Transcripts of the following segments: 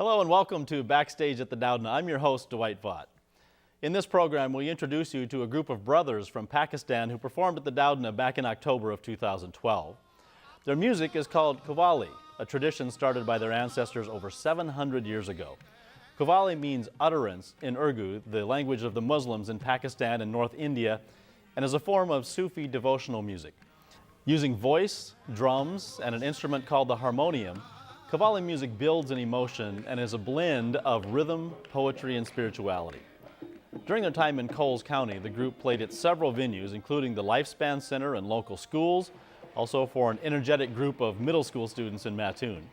Hello and welcome to Backstage at the Doudna. I'm your host, Dwight Vaught. In this program, we introduce you to a group of brothers from Pakistan who performed at the Doudna back in October of 2012. Their music is called Kawali, a tradition started by their ancestors over 700 years ago. Kawali means utterance in Urdu, the language of the Muslims in Pakistan and North India, and is a form of Sufi devotional music. Using voice, drums, and an instrument called the harmonium, Qawwali music builds an emotion and is a blend of rhythm, poetry, and spirituality. During their time in Coles County, the group played at several venues, including the Lifespan Center and local schools, also for an energetic group of middle school students in Mattoon.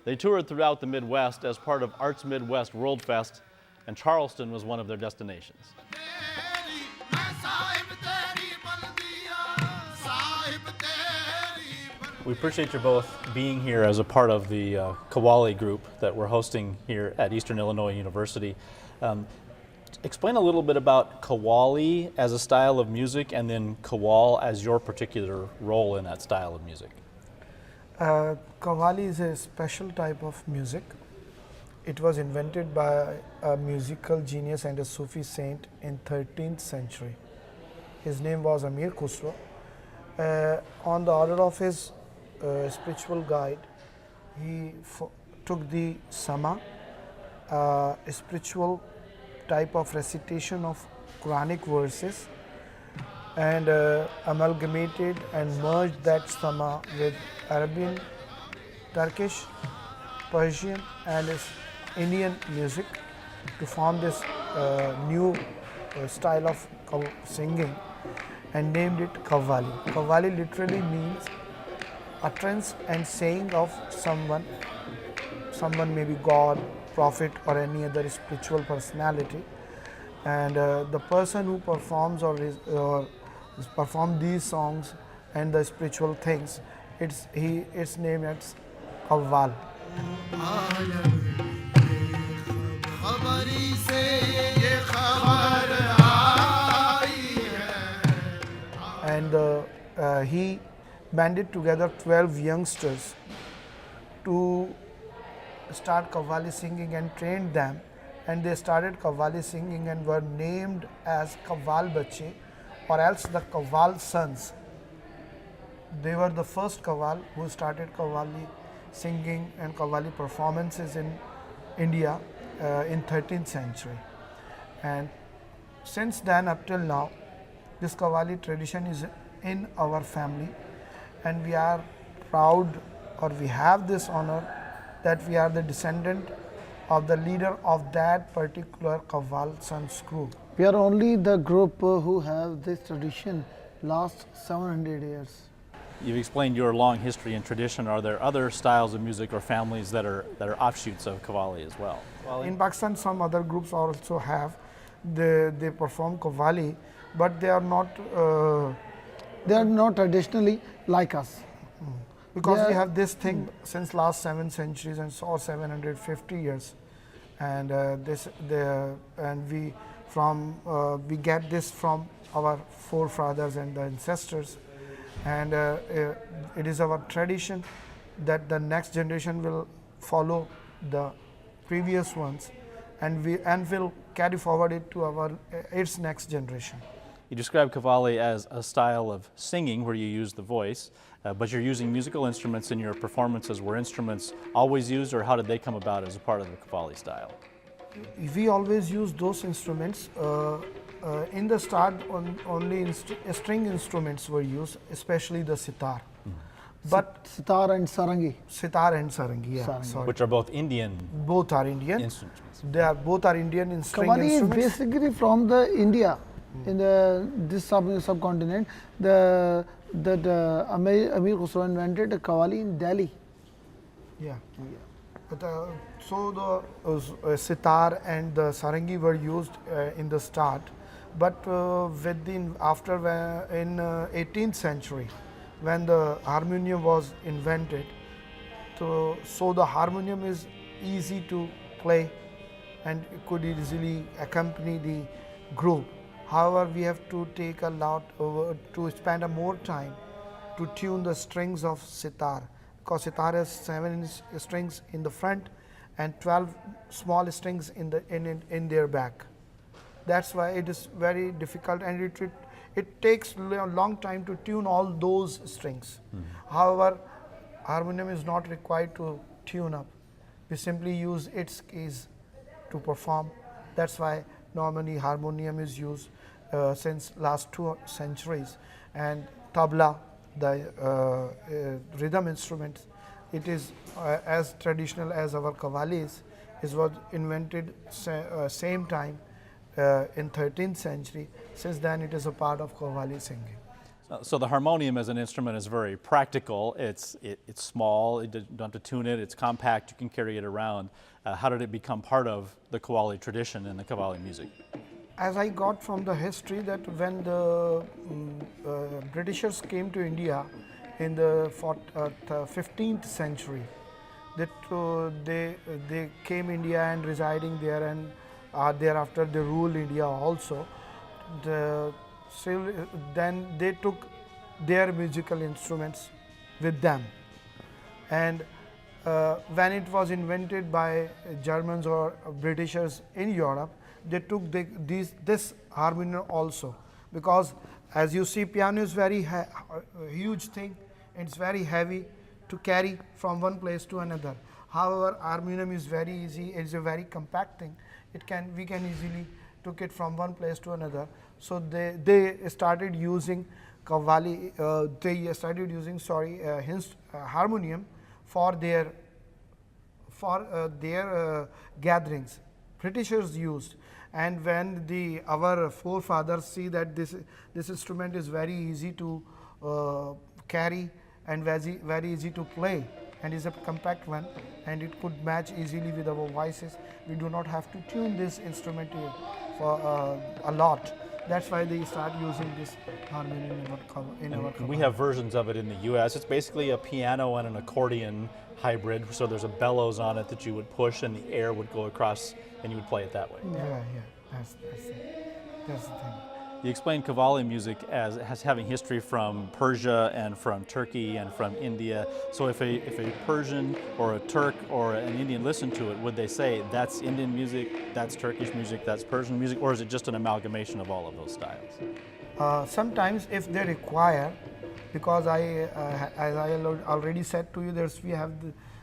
They toured throughout the Midwest as part of Arts Midwest World Fest, and Charleston was one of their destinations. We appreciate you both being here as a part of the Kawali group that we're hosting here at Eastern Illinois University. Explain a little bit about Kawali as a style of music and then Qawwal as your particular role in that style of music. Kawali is a special type of music. It was invented by a musical genius and a Sufi saint in 13th century. His name was Amir Khusro. On the order of his spiritual guide, he took the sama, a spiritual type of recitation of Quranic verses, and amalgamated and merged that sama with Arabian, Turkish, Persian, and Indian music to form this new style of singing, and named it Kawali. Kawali literally means utterance and saying of someone maybe God, prophet, or any other spiritual personality, and the person who performs or perform these songs and the spiritual things, it's named as Qawwal. And he banded together 12 youngsters to start Qawwali singing and trained them, and they started Qawwali singing and were named as Qawwal Bache, or else the Qawwal sons. They were the first Qawwal who started Qawwali singing and Qawwali performances in India in 13th century. And since then up till now, this Qawwali tradition is in our family, and we are proud, or we have this honor, that we are the descendant of the leader of that particular Qawwal sons group. We are only the group who have this tradition last 700 years. You've explained your long history and tradition. Are there other styles of music or families that are offshoots of Qawwali as well? In Pakistan, some other groups also have. They perform Qawwali, but they are not traditionally like us. Because we have this thing since last 7 centuries or 750 years, and we get this from our forefathers and the ancestors, and it is our tradition that the next generation will follow the previous ones, and will carry forward it to its next generation. You describe Qawwali as a style of singing where you use the voice, but you're using musical instruments in your performances. Were instruments always used, or how did they come about as a part of the Qawwali style? We always use those instruments. In the start, only string instruments were used, especially the sitar. But sitar and sarangi. Sitar and sarangi, yeah. Sarangi. Which are both Indian. Both are Indian. Instruments. Both are Indian in string Qawwali instruments. is basically from the India. In this subcontinent, the Amir Khusro invented Qawwali in Delhi. Yeah. But, so the sitar and the sarangi were used in the start, but in 18th century, when the harmonium was invented, so the harmonium is easy to play and it could easily accompany the group. However, we have to take to spend more time to tune the strings of sitar, because sitar has 7 strings in the front and 12 small strings in their back. That's why it is very difficult, and it takes a long time to tune all those strings. However, harmonium is not required to tune up. We simply use its keys to perform. That's why normally harmonium is used since last 2 centuries, and tabla, the rhythm instrument, it is as traditional as our Qawalis. It was invented same time in 13th century. Since then it is a part of Qawali singing. So the harmonium as an instrument is very practical. It's small, you don't have to tune it, it's compact, you can carry it around. How did it become part of the Qawali tradition and the Qawali music? As I got from the history that when the Britishers came to India in the 15th century, that they came India and residing there, and thereafter they ruled India also. Then they took their musical instruments with them, and when it was invented by Germans or Britishers in Europe, they took this harmonium also, because as you see, piano is very huge thing, it's very heavy to carry from one place to another. However, harmonium is very easy, it's a very compact thing. We can easily took it from one place to another. So they started using Kawali, harmonium for their gatherings. Britishers used, and when our forefathers see that this instrument is very easy to carry and very easy to play, and is a compact one, and it could match easily with our voices. We do not have to tune this instrument for a lot. That's why they start using this harmonium in our We have versions of it in the U.S. It's basically a piano and an accordion hybrid. So there's a bellows on it that you would push, and the air would go across, and you would play it that way. Yeah. That's the thing. You explained Qawwali music as having history from Persia and from Turkey and from India. So if a Persian or a Turk or an Indian listened to it, would they say that's Indian music, that's Turkish music, that's Persian music, or is it just an amalgamation of all of those styles? Sometimes if they require, because as I already said to you, we have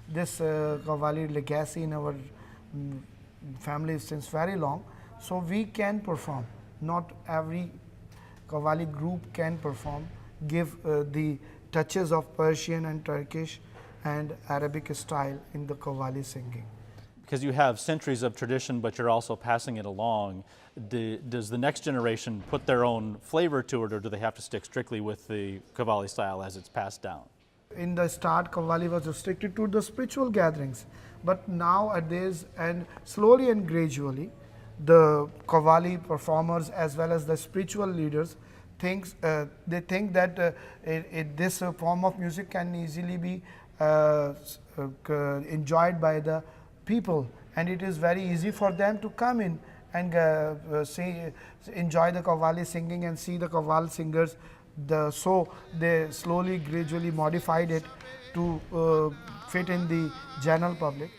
this Qawwali legacy in our family since very long, so we can perform. Not every Qawwali group can perform, give the touches of Persian and Turkish and Arabic style in the Qawwali singing. Because you have centuries of tradition, but you're also passing it along. Does the next generation put their own flavor to it, or do they have to stick strictly with the Qawwali style as it's passed down? In the start, Qawwali was restricted to the spiritual gatherings, but nowadays, and slowly and gradually, the Qawwali performers as well as the spiritual leaders think that this form of music can easily be enjoyed by the people, and it is very easy for them to come in and enjoy the Qawwali singing and see the Qawwal singers. So they slowly, gradually modified it to fit in the general public.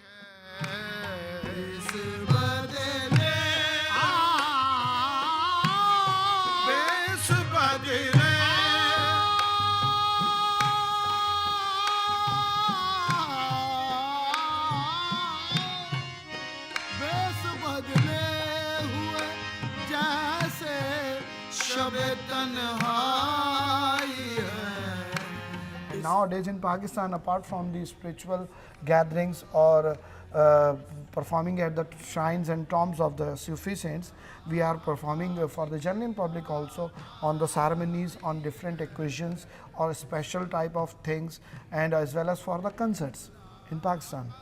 Nowadays in Pakistan, apart from the spiritual gatherings or performing at the shrines and tombs of the Sufi saints, we are performing for the general public also on the ceremonies, on different occasions or special type of things, and as well as for the concerts in Pakistan.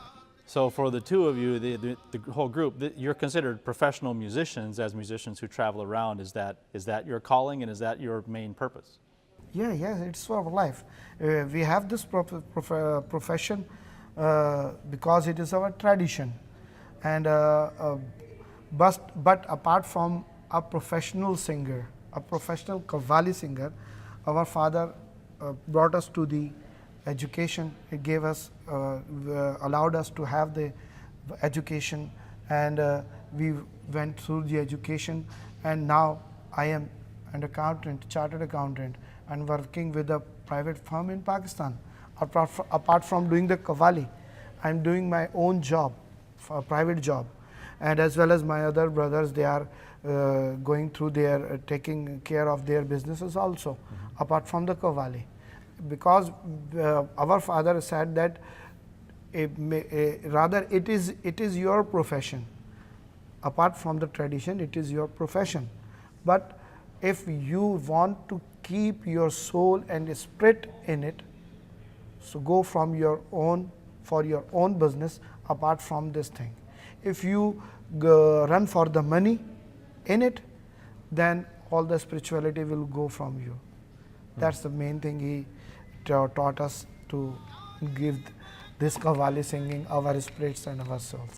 So for the two of you, the whole group, you're considered professional musicians, as musicians who travel around. Is that your calling, and is that your main purpose? Yeah, it's our life. We have this profession because it is our tradition, and but apart from a professional singer, a professional Qawwali singer, our father brought us to the education. It gave us, allowed us to have the education, and we went through the education, and now I am an accountant, chartered accountant, and working with a private firm in Pakistan. Apart from doing the Kawali, I'm doing my own job, a private job, and as well as my other brothers, they are going through their taking care of their businesses also, apart from the Kawali, because our father said that rather it is your profession. Apart from the tradition, it is your profession. But if you want to keep your soul and spirit in it, so go from your own, for your own business apart from this thing. If you run for the money in it, then all the spirituality will go from you. That's the main thing he taught us, to give this Kawali singing our spirits and our souls.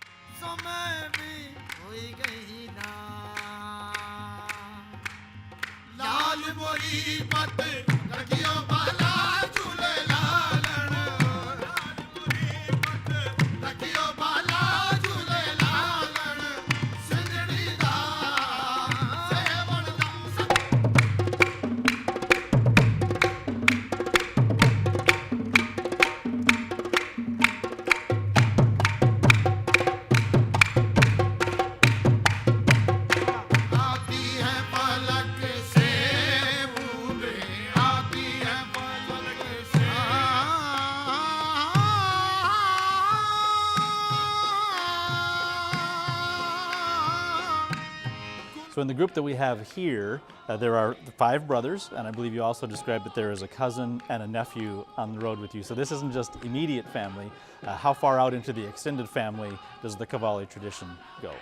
So in the group that we have here, there are 5 brothers, and I believe you also described that there is a cousin and a nephew on the road with you. So this isn't just immediate family. How far out into the extended family does the Kawali tradition go?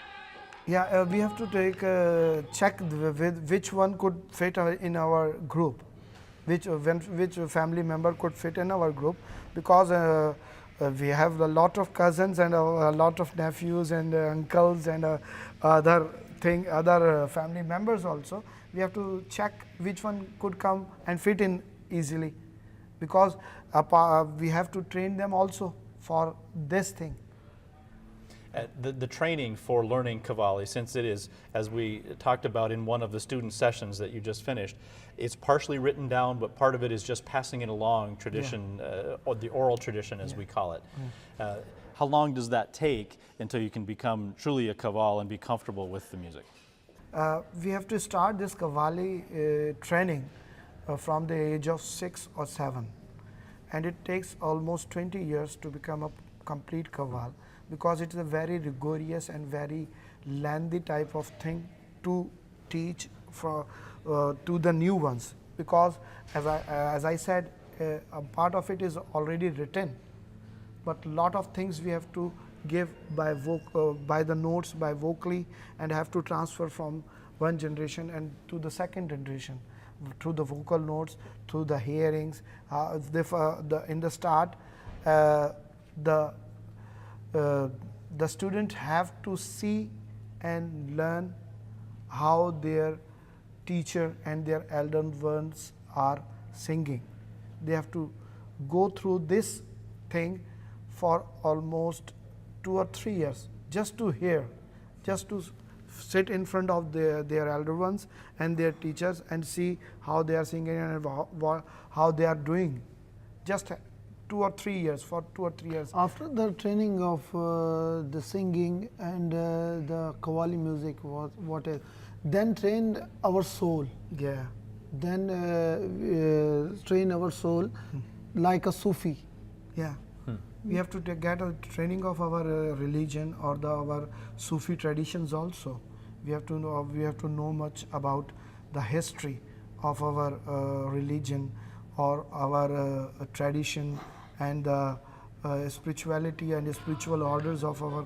Yeah, we have to take check with which one could fit in our group, which family member could fit in our group, because we have a lot of cousins and a lot of nephews and uncles and other family members also. We have to check which one could come and fit in easily, because we have to train them also for this thing. The training for learning Kawali, since it is, as we talked about in one of the student sessions that you just finished, it's partially written down, but part of it is just passing it along, tradition, or the oral tradition as we call it. How long does that take until you can become truly a Qawwal and be comfortable with the music? We have to start this Kawali training from the age of 6 or 7, and it takes almost 20 years to become a complete Qawwal, because it is a very rigorous and very lengthy type of thing to teach to the new ones, because as I said, a part of it is already written, but a lot of things we have to give by the notes, by vocally, and have to transfer from one generation and to the second generation through the vocal notes, through the hearings. In the start, the student have to see and learn how their teacher and their elder ones are singing. They have to go through this thing for almost 2 or 3 years, just to hear, just to sit in front of their elder ones and their teachers and see how they are singing and how they are doing. Just 2 or 3 years, for 2 or 3 years. After the training of the singing and the Qawwali music, then trained our soul. Yeah. Then train our soul like a Sufi. Yeah. We have to get a training of our religion or our Sufi traditions also. We have to know much about the history of our religion or our tradition and the spirituality and the spiritual orders of our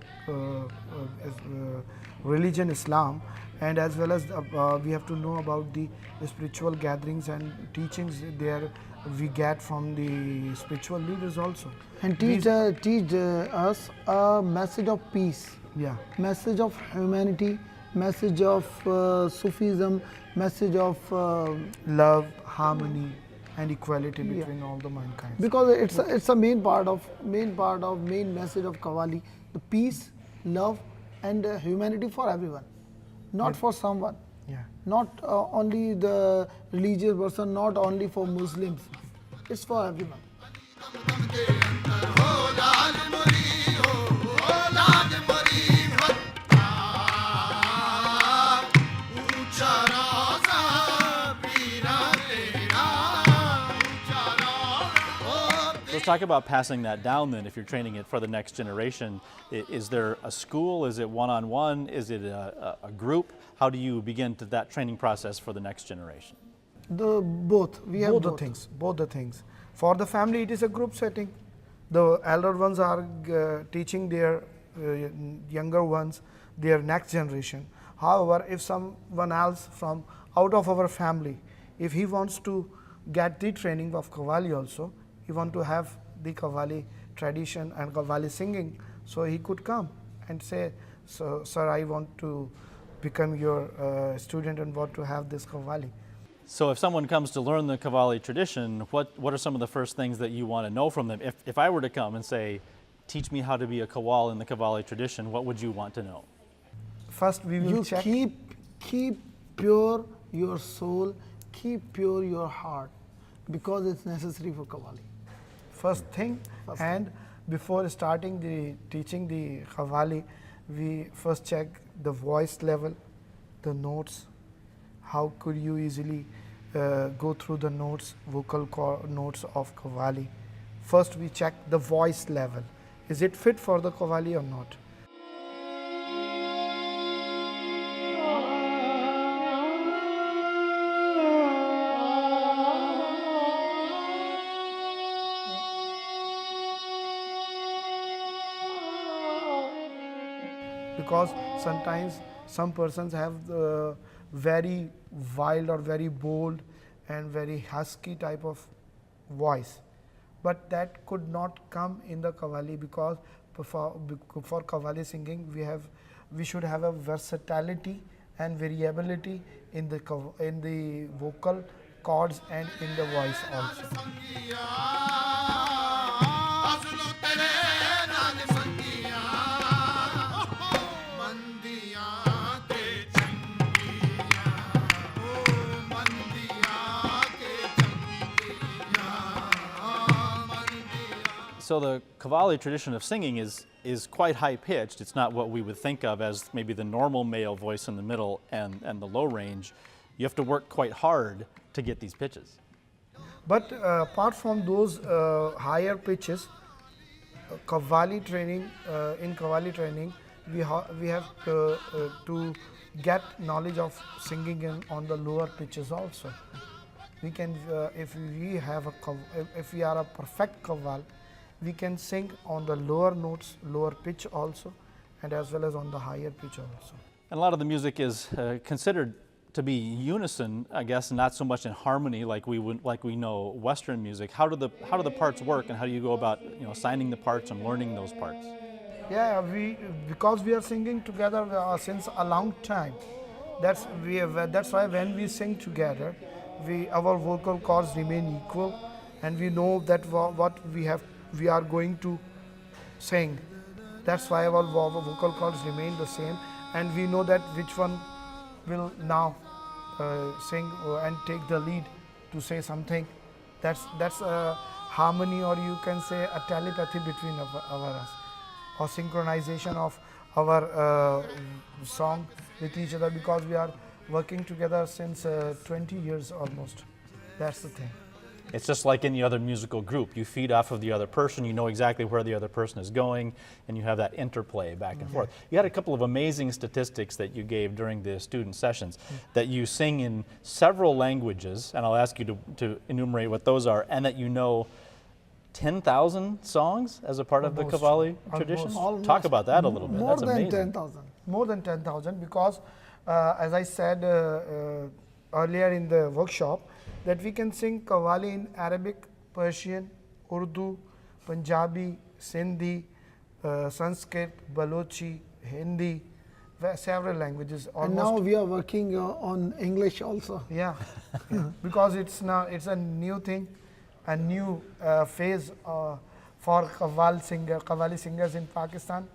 religion Islam, and as well as we have to know about the spiritual gatherings and teachings there we get from the spiritual leaders also. And teach us a message of peace, message of humanity, message of Sufism, message of love, harmony, and equality between all the mankind. Because it's a main message of Qawwali, the peace love, and humanity for everyone, not for someone. Yeah. Not only the religious person, not only for Muslims. It's for everyone. Let's talk about passing that down then if you're training it for the next generation. Is there a school? Is it one-on-one? Is it a group? How do you begin that training process for the next generation? Both. We have Both the things. For the family, it is a group setting. The elder ones are teaching their younger ones, their next generation. However, if someone else from out of our family, if he wants to get the training of Kawali also, he want to have the Kawali tradition and Kawali singing, so he could come and say, so, sir, I want to become your student and want to have this Kawali. So if someone comes to learn the Kawali tradition, what are some of the first things that you want to know from them? If I were to come and say, teach me how to be a Qawwal in the Kawali tradition, what would you want to know? First, we will You check. keep pure your soul, keep pure your heart, because it's necessary for Kawali. First thing, and before starting the teaching the Kawali, we first check the voice level, the notes. How could you easily go through the notes, vocal notes of Kawali? First, we check the voice level. Is it fit for the Kawali or not? Because sometimes some persons have the very wild or very bold and very husky type of voice, but that could not come in the Kawali, because for Kawali singing we should have a versatility and variability in the vocal chords and in the voice also. So the Kawali tradition of singing is quite high pitched. It's not what we would think of as maybe the normal male voice in the middle and the low range. You have to work quite hard to get these pitches. But apart from those higher pitches, Kawali training, in Kawali training, we have to get knowledge of singing on the lower pitches also. We can, if we are a perfect Qawwal, we can sing on the lower notes, lower pitch also, and as well as on the higher pitch also. And a lot of the music is considered to be unison, I guess, not so much in harmony like we know Western music. How do the parts work, and how do you go about assigning the parts and learning those parts? Yeah, because we are singing together since a long time. That's why when we sing together, our vocal cords remain equal, and we know that what we are going to sing. That's why our vocal cords remain the same, and we know that which one will now sing and take the lead to say something. That's a harmony, or you can say a telepathy between us, or synchronization of our song with each other, because we are working together since 20 years almost. That's the thing. It's just like any other musical group. You feed off of the other person, you know exactly where the other person is going, and you have that interplay back and forth. You had a couple of amazing statistics that you gave during the student sessions, that you sing in several languages, and I'll ask you to enumerate what those are, and that you know 10,000 songs as a part of the Kawali tradition? Almost. Talk about that a little bit. More That's than amazing. 10,000. More than 10,000, because as I said earlier in the workshop, that we can sing Kawali in Arabic, Persian, Urdu, Punjabi, Sindhi, Sanskrit, Balochi, Hindi, several languages. And now we are working on English also. Yeah, because it's a new thing, a new phase for Qawwali singers in Pakistan.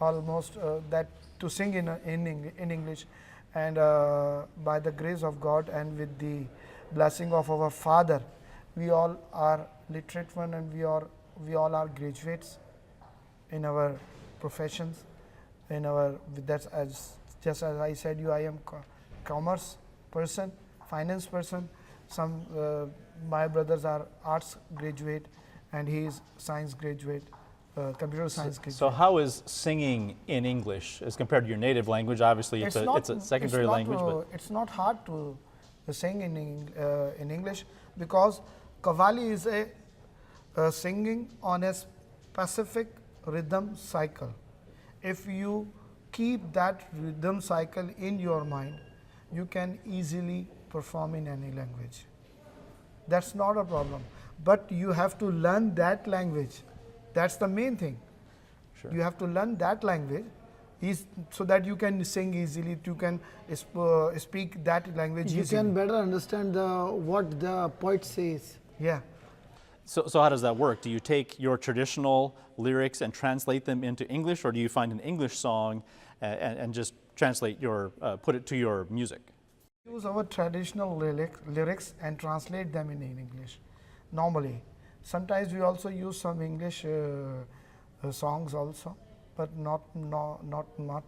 almost that to sing in English, and by the grace of God and with the blessing of our Father, we all are literate one, and we all are graduates in our professions, in our that's as just as I said you, I am commerce person, finance person. Some my brothers are arts graduate, and he is science graduate, computer science graduate. So how is singing in English as compared to your native language? Obviously, it's a secondary language, but it's not hard to sing in English, because Kawali is a singing on a specific rhythm cycle. If you keep that rhythm cycle in your mind, you can easily perform in any language. That's not a problem, but you have to learn that language. That's the main thing. Sure. You have to learn that language so that you can sing easily, you can speak that language You easily. can better understand what the poet says. Yeah. So how does that work? Do you take your traditional lyrics and translate them into English, or do you find an English song and just translate put it to your music? Use our traditional lyrics and translate them in English normally. Sometimes we also use some English songs also, but not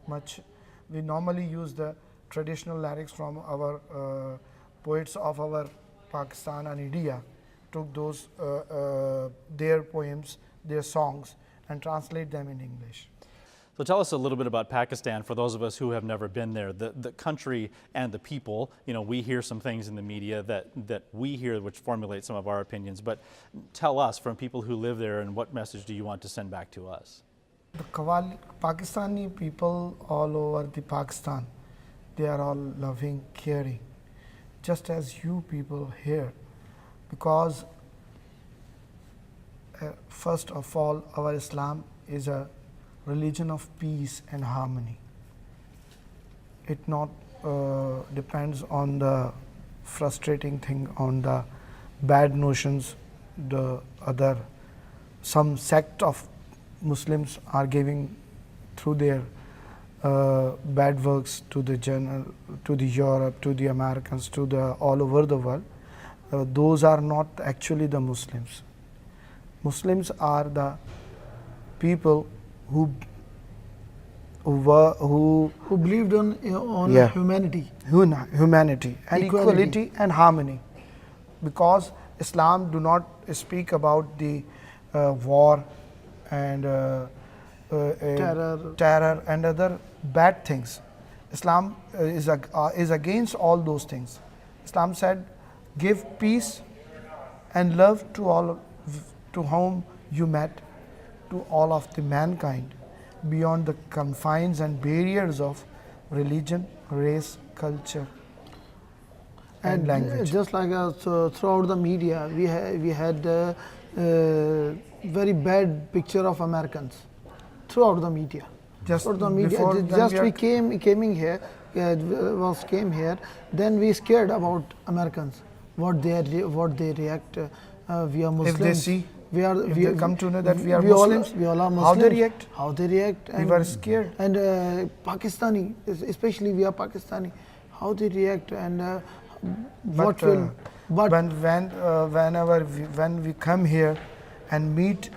much. We normally use the traditional lyrics from our poets of our Pakistan and India, took those their poems, their songs, and translate them in English. So tell us a little bit about Pakistan for those of us who have never been there. The country and the people, we hear some things in the media that we hear which formulate some of our opinions, but tell us, from people who live there, and what message do you want to send back to us? The Qawali, Pakistani people all over the Pakistan, they are all loving, caring, just as you people here, because first of all, our Islam is a religion of peace and harmony. It not depends on the frustrating thing, on the bad notions some sect of Muslims are giving through their bad works to the Europe, to the Americans, to the all over the world. Those are not actually the Muslims. Muslims are the people who believed on humanity, humanity and equality and harmony, because Islam do not speak about the war and terror and other bad things. Islam is against all those things. Islam said, give peace and love to all to whom you met, to all of the mankind, beyond the confines and barriers of religion, race, culture, and language. Just like throughout the media, we had very bad picture of Americans throughout the media. We came here, then we scared about Americans. What they react. We are Muslims. If they see, if they come to know that we are Muslims, we all are Muslims. How they react. We were scared. And Pakistani, especially we are Pakistani, how they react and when we come here and meet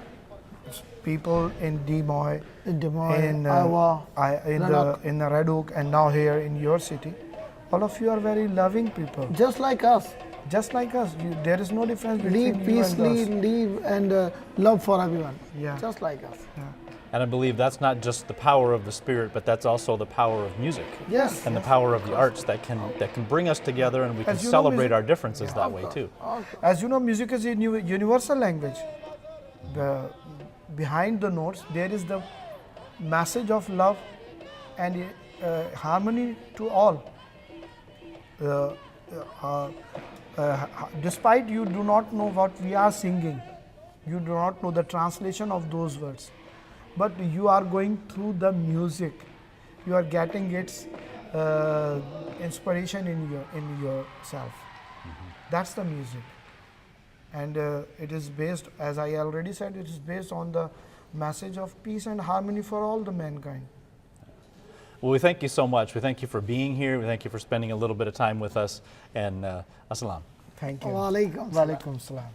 people in Des Moines, in Iowa, in the Red Oak, and now here in your city, all of you are very loving people. Just like us. Just like us. There is no difference between Live peacefully, live and love for everyone. Yeah. Just like us. Yeah. And I believe that's not just the power of the spirit, but that's also the power of music. Yes. And the power of the arts that can bring us together, and we can celebrate our differences that way too. As you know, music is a universal language. Behind the notes, there is the message of love and harmony to all. Despite you do not know what we are singing, you do not know the translation of those words, but you are going through the music, you are getting its inspiration in yourself. That's the music, and it is based, as I already said, it is based on the message of peace and harmony for all the mankind. Well, we thank you so much. We thank you for being here. We thank you for spending a little bit of time with us. And assalam. Thank you. Walaikum Walaikum salam.